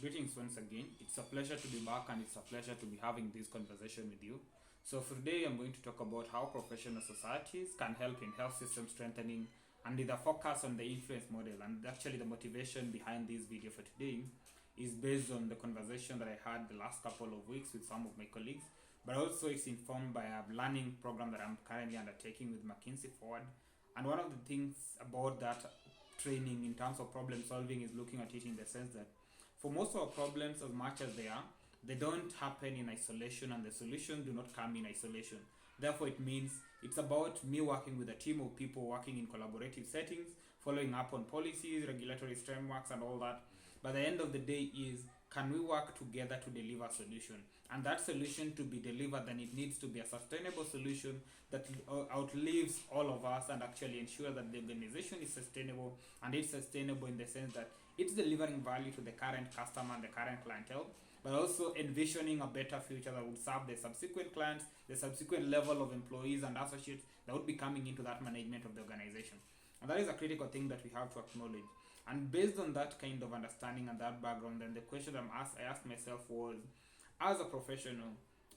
Greetings once again. It's a pleasure to be back and it's a pleasure to be having this conversation with you. So, for today, I'm going to talk about how professional societies can help in health system strengthening and with a focus on the influence model. And actually, the motivation behind this video for today is based on the conversation that I had the last couple of weeks with some of my colleagues, but also it's informed by a learning program that I'm currently undertaking with McKinsey Forward. And one of the things about that training in terms of problem solving is looking at it in the sense that for most of our problems, as much as they don't happen in isolation and the solutions do not come in isolation. Therefore, it means it's about me working with a team of people working in collaborative settings, following up on policies, regulatory frameworks, and all that. But the end of the day is, can we work together to deliver a solution? And that solution to be delivered, then it needs to be a sustainable solution that outlives all of us and actually ensure that the organization is sustainable, and it's sustainable in the sense that it's delivering value to the current customer and the current clientele, but also envisioning a better future that would serve the subsequent clients, the subsequent level of employees and associates that would be coming into that management of the organization. And that is a critical thing that we have to acknowledge. And based on that kind of understanding and that background, then the question I asked myself was, as a professional,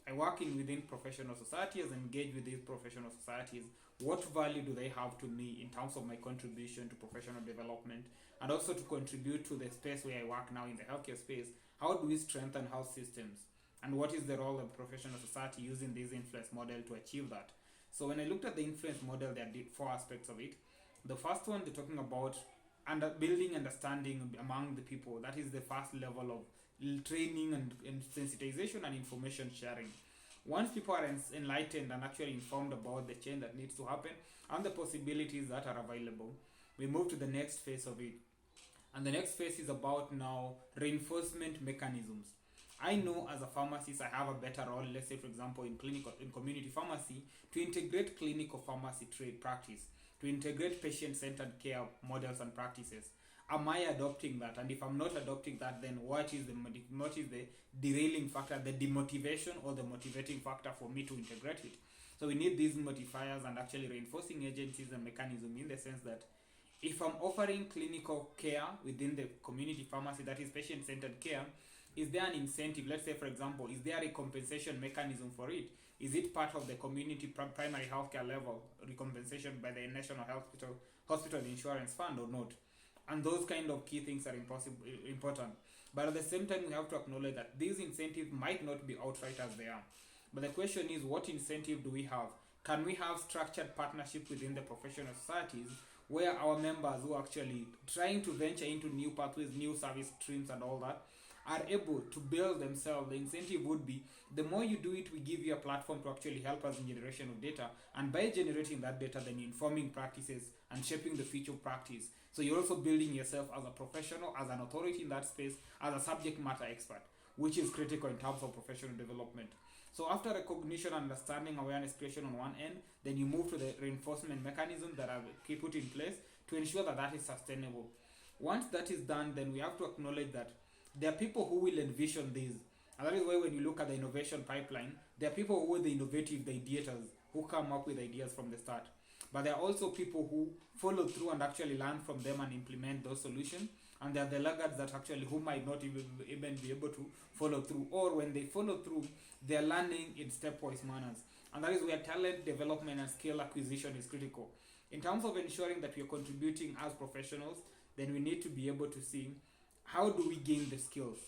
I working within professional societies, engage with these professional societies, what value do they have to me in terms of my contribution to professional development and also to contribute to the space where I work now in the healthcare space? How do we strengthen health systems? And what is the role of professional society using this influence model to achieve that? So when I looked at the influence model, there are four aspects of it. The first one, they're talking about building understanding among the people. That is the first level of training and sensitization and information sharing. Once people are enlightened and actually informed about the change that needs to happen and the possibilities that are available, we move to the next phase of it. And the next phase is about now reinforcement mechanisms. I know as a pharmacist I have a better role, let's say for example in community pharmacy, to integrate clinical pharmacy trade practice, to integrate patient-centered care models and practices. Am I adopting that? And if I'm not adopting that, then what is the derailing factor, the demotivation or the motivating factor for me to integrate it? So we need these modifiers and actually reinforcing agencies and mechanism in the sense that if I'm offering clinical care within the community pharmacy, that is patient-centered care, is there an incentive? Let's say, for example, is there a compensation mechanism for it? Is it part of the community primary healthcare level recompensation by the National Hospital Insurance Fund or not? And those kind of key things are important. But at the same time, we have to acknowledge that these incentives might not be outright as they are. But the question is, what incentive do we have? Can we have structured partnership within the professional societies where our members who are actually trying to venture into new pathways, new service streams and all that, are able to build themselves? The incentive would be, the more you do it, we give you a platform to actually help us in generation of data. And by generating that data, then you're informing practices and shaping the future practice. So you're also building yourself as a professional, as an authority in that space, as a subject matter expert, which is critical in terms of professional development. So after recognition, understanding, awareness creation on one end, then you move to the reinforcement mechanism that are put in place to ensure that that is sustainable. Once that is done, then we have to acknowledge that there are people who will envision these. And that is why when you look at the innovation pipeline, there are people who are the innovative, the ideators, who come up with ideas from the start. But there are also people who follow through and actually learn from them and implement those solutions. And there are the laggards that actually who might not even be able to follow through. Or when they follow through, they are learning in stepwise manners. And that is where talent development and skill acquisition is critical. In terms of ensuring that we are contributing as professionals, then we need to be able to see, how do we gain the skills?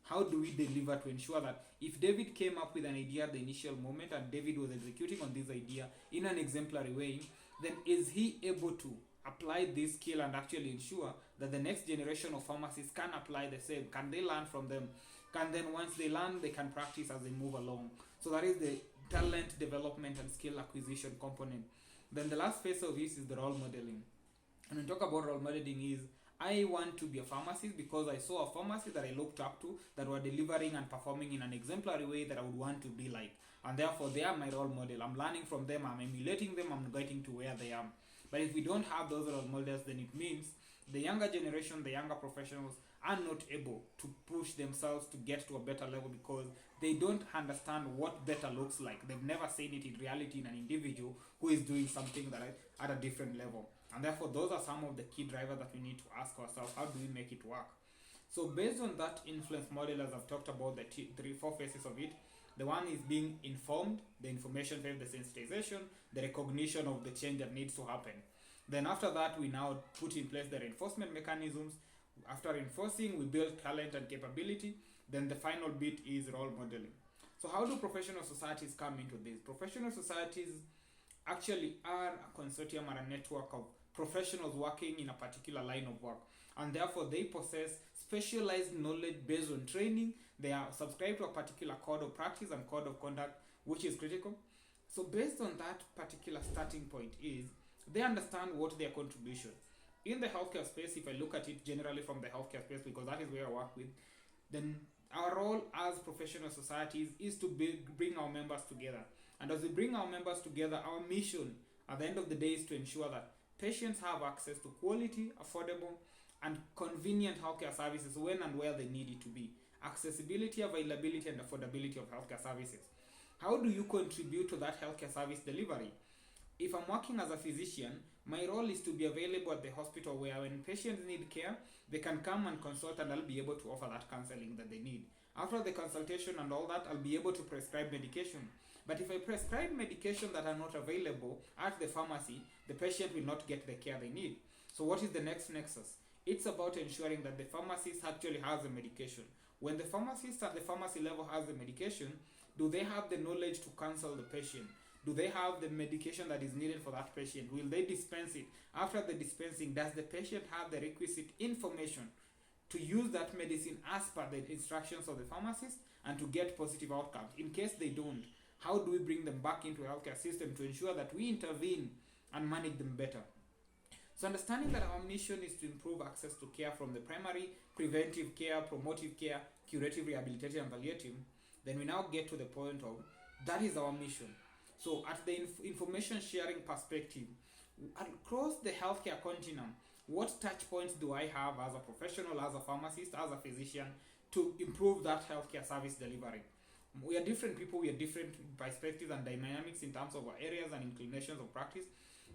How do we deliver to ensure that if David came up with an idea at the initial moment and David was executing on this idea in an exemplary way, then is he able to apply this skill and actually ensure that the next generation of pharmacists can apply the same? Can they learn from them? Can then once they learn, they can practice as they move along? So that is the talent development and skill acquisition component. Then the last phase of this is the role modeling. And when we talk about role modeling is, I want to be a pharmacist because I saw a pharmacist that I looked up to that were delivering and performing in an exemplary way that I would want to be like. And therefore, they are my role model. I'm learning from them, I'm emulating them, I'm getting to where they are. But if we don't have those role models, then it means the younger generation, the younger professionals are not able to push themselves to get to a better level because they don't understand what better looks like. They've never seen it in reality in an individual who is doing something that at a different level. And therefore, those are some of the key drivers that we need to ask ourselves, how do we make it work? So based on that influence model, as I've talked about the four phases of it, the one is being informed, the information phase, the sensitization, the recognition of the change that needs to happen. Then after that, we now put in place the reinforcement mechanisms. After reinforcing, we build talent and capability. Then the final bit is role modeling. So how do professional societies come into this? Professional societies actually are a consortium or a network of professionals working in a particular line of work, and therefore they possess specialized knowledge based on training. They are subscribed to a particular code of practice and code of conduct, which is critical. So based on that particular starting point is they understand what their contribution in the healthcare space. If I look at it generally from the healthcare space, because that is where I work with, then our role as professional societies is to bring our members together. And as we bring our members together, our mission at the end of the day is to ensure that patients have access to quality, affordable, and convenient healthcare services when and where they need it to be. Accessibility, availability, and affordability of healthcare services. How do you contribute to that healthcare service delivery? If I'm working as a physician, my role is to be available at the hospital where when patients need care, they can come and consult and I'll be able to offer that counseling that they need. After the consultation and all that, I'll be able to prescribe medication. But if I prescribe medication that are not available at the pharmacy, the patient will not get the care they need. So what is the next nexus? It's about ensuring that the pharmacist actually has the medication. When the pharmacist at the pharmacy level has the medication, do they have the knowledge to counsel the patient? Do they have the medication that is needed for that patient? Will they dispense it? After the dispensing, does the patient have the requisite information to use that medicine as per the instructions of the pharmacist and to get positive outcomes? In case they don't, how do we bring them back into the healthcare system to ensure that we intervene and manage them better? So understanding that our mission is to improve access to care from the primary, preventive care, promotive care, curative, rehabilitative, and palliative, then we now get to the point of that is our mission. So at the information sharing perspective, across the healthcare continuum, what touch points do I have as a professional, as a pharmacist, as a physician to improve that healthcare service delivery? We are different people, we are different perspectives and dynamics in terms of our areas and inclinations of practice.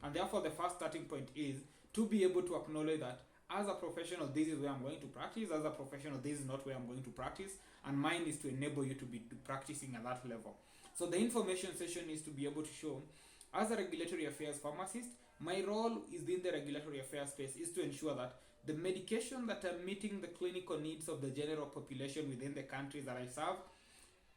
And therefore the first starting point is to be able to acknowledge that as a professional, this is where I'm going to practice. As a professional, this is not where I'm going to practice. And mine is to enable you to be practicing at that level. So the information session is to be able to show, as a regulatory affairs pharmacist, my role is in the regulatory affairs space is to ensure that the medication that are meeting the clinical needs of the general population within the countries that I serve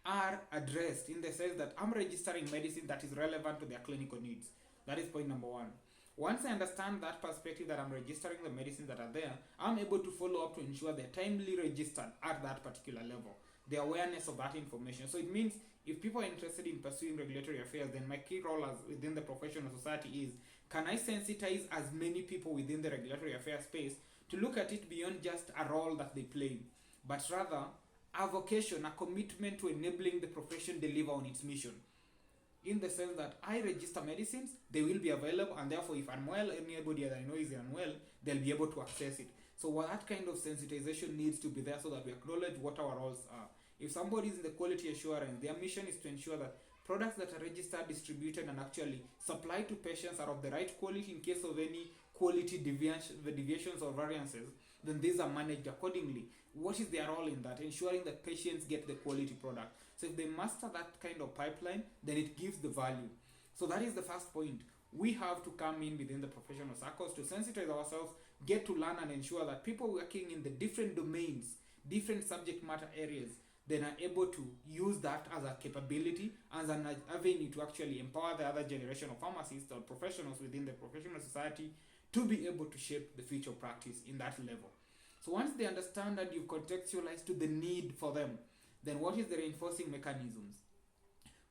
are addressed in the sense that I'm registering medicine that is relevant to their clinical needs. That is point number one. Once I understand that perspective that I'm registering the medicines that are there, I'm able to follow up to ensure they're timely registered at that particular level. The awareness of that information. So it means if people are interested in pursuing regulatory affairs, then my key role as within the professional society is, can I sensitize as many people within the regulatory affairs space to look at it beyond just a role that they play, but rather a vocation, a commitment to enabling the profession deliver on its mission. In the sense that I register medicines, they will be available, and therefore if I'm well, anybody that I know is unwell, they'll be able to access it. So that kind of sensitization needs to be there so that we acknowledge what our roles are. If somebody is in the quality assurance, their mission is to ensure that products that are registered, distributed, and actually supplied to patients are of the right quality. In case of any quality deviations or variances, then these are managed accordingly. What is their role in that? Ensuring that patients get the quality product. So if they master that kind of pipeline, then it gives the value. So that is the first point. We have to come in within the professional circles to sensitize ourselves, get to learn and ensure that people working in the different domains, different subject matter areas, then are able to use that as a capability, as an avenue to actually empower the other generation of pharmacists or professionals within the professional society to be able to shape the future practice in that level. So once they understand that you've contextualized to the need for them, then what is the reinforcing mechanisms?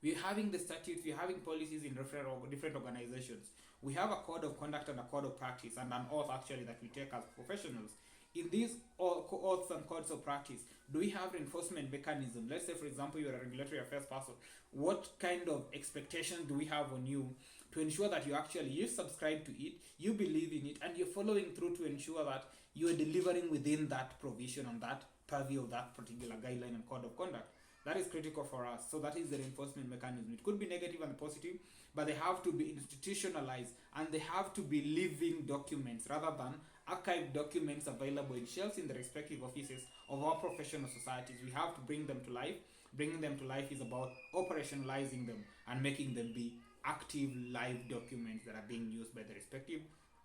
We're having the statutes, we're having policies in different organizations. We have a code of conduct and a code of practice and an oath actually that we take as professionals. In these oaths and codes of practice, do we have reinforcement mechanism? Let's say, for example, you're a regulatory affairs person. What kind of expectations do we have on you to ensure that you subscribe to it, you believe in it, and you're following through to ensure that you are delivering within that provision and that purview of that particular guideline and code of conduct? That is critical for us. So that is the reinforcement mechanism. It could be negative and positive, but they have to be institutionalized and they have to be living documents rather than archived documents available in shelves in the respective offices of our professional societies. We have to bring them to life. Bringing them to life is about operationalizing them and making them be active live documents that are being used by the respective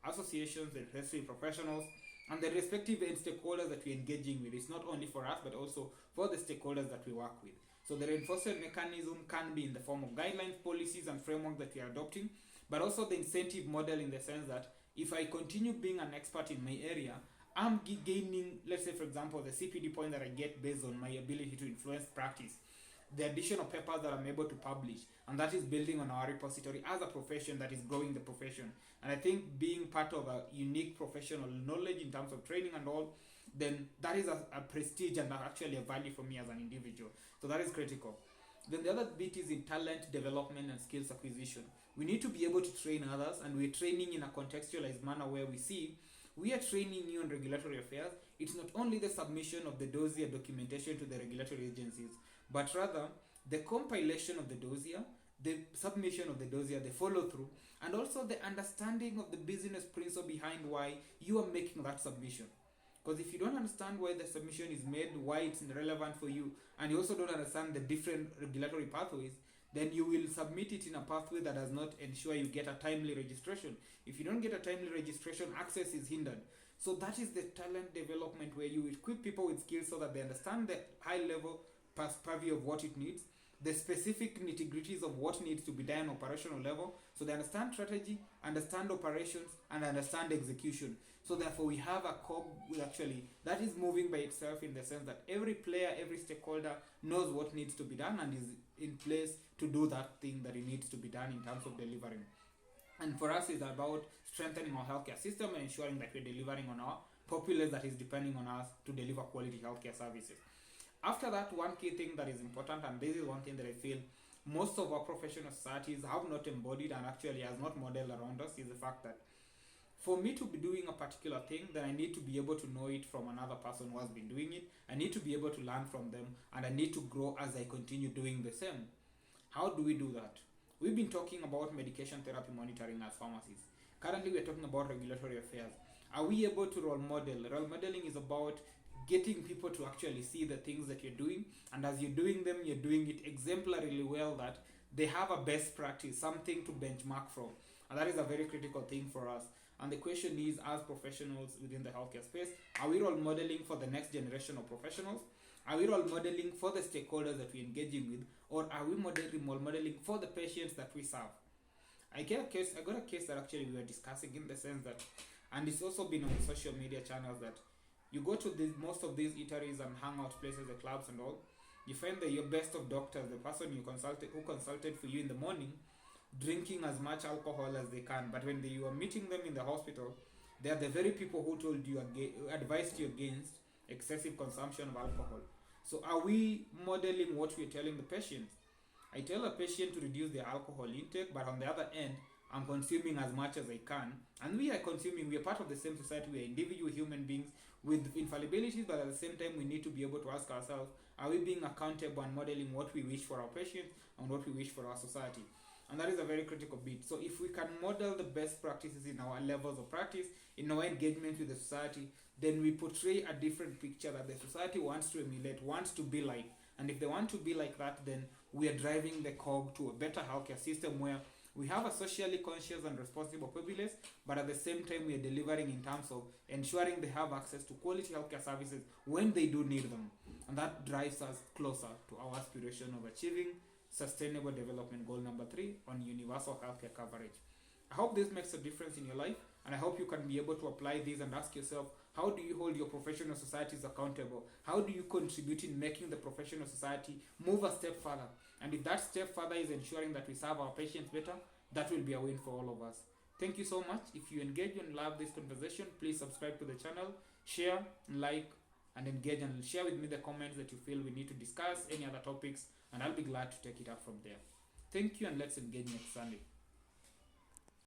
associations, the respective professionals, and the respective stakeholders that we're engaging with. It's not only for us but also for the stakeholders that we work with. So the reinforcement mechanism can be in the form of guidelines, policies, and framework that we are adopting, but also the incentive model in the sense that if I continue being an expert in my area, I'm gaining, let's say for example, the CPD point that I get based on my ability to influence practice, the additional papers that I'm able to publish, and that is building on our repository as a profession that is growing the profession. And I think being part of a unique professional knowledge in terms of training and all, then that is a prestige and actually a value for me as an individual. So that is critical. Then the other bit is in talent development and skills acquisition. We need to be able to train others, and we're training in a contextualized manner where we are training you on regulatory affairs. It's not only the submission of the dossier documentation to the regulatory agencies, but rather the compilation of the dossier, the submission of the dossier, the follow through, and also the understanding of the business principle behind why you are making that submission. Because if you don't understand why the submission is made, why it's relevant for you, and you also don't understand the different regulatory pathways, then you will submit it in a pathway that does not ensure you get a timely registration. If you don't get a timely registration, access is hindered. So that is the talent development, where you equip people with skills so that they understand the high level purview of what it needs, the specific nitty-gritties of what needs to be done on operational level, so they understand strategy, understand operations, and understand execution. So therefore we have a cog actually that is moving by itself, in the sense that every player, every stakeholder knows what needs to be done and is in place to do that thing that it needs to be done in terms of delivering. And for us, it's about strengthening our healthcare system and ensuring that we're delivering on our populace that is depending on us to deliver quality healthcare services. After that, one key thing that is important, and this is one thing that I feel most of our professional societies have not embodied and actually has not modeled around us, is the fact that for me to be doing a particular thing, then I need to be able to know it from another person who has been doing it. I need to be able to learn from them, and I need to grow as I continue doing the same. How do we do that? We've been talking about medication therapy monitoring as pharmacists. Currently, we're talking about regulatory affairs. Are we able to role model? Role modeling is about getting people to actually see the things that you're doing, and as you're doing them, you're doing it exemplarily well, that they have a best practice, something to benchmark from. And that is a very critical thing for us. And the question is, as professionals within the healthcare space, are we role modeling for the next generation of professionals? Are we role modeling for the stakeholders that we're engaging with? Or are we role modeling for the patients that we serve? I got a case that actually we were discussing, in the sense that, and it's also been on the social media channels, that you go to most of these eateries and hangout places, the clubs and all, you find that your best of doctors, the person who consulted for you in the morning, drinking as much alcohol as they can, but when you are meeting them in the hospital, they are the very people who advised you against excessive consumption of alcohol. So are we modeling what we're telling the patients? I tell a patient to reduce their alcohol intake, but on the other end, I'm consuming as much as I can, and we are part of the same society, we are individual human beings with infallibilities, but at the same time we need to be able to ask ourselves, are we being accountable and modeling what we wish for our patients and what we wish for our society? And that is a very critical bit. So if we can model the best practices in our levels of practice, in our engagement with the society, then we portray a different picture that the society wants to emulate, wants to be like. And if they want to be like that, then we are driving the cog to a better healthcare system, where we have a socially conscious and responsible populace, but at the same time we are delivering in terms of ensuring they have access to quality healthcare services when they do need them. And that drives us closer to our aspiration of achieving Sustainable Development Goal number 3 on universal healthcare coverage. I hope this makes a difference in your life, and I hope you can be able to apply these and ask yourself, how do you hold your professional societies accountable? How do you contribute in making the professional society move a step further? And if that step further is ensuring that we serve our patients better, that will be a win for all of us. Thank you so much. If you engage and love this conversation, please subscribe to the channel, share, like, and engage, and share with me the comments that you feel we need to discuss, any other topics, and I'll be glad to take it up from there. Thank you, and let's engage next Sunday.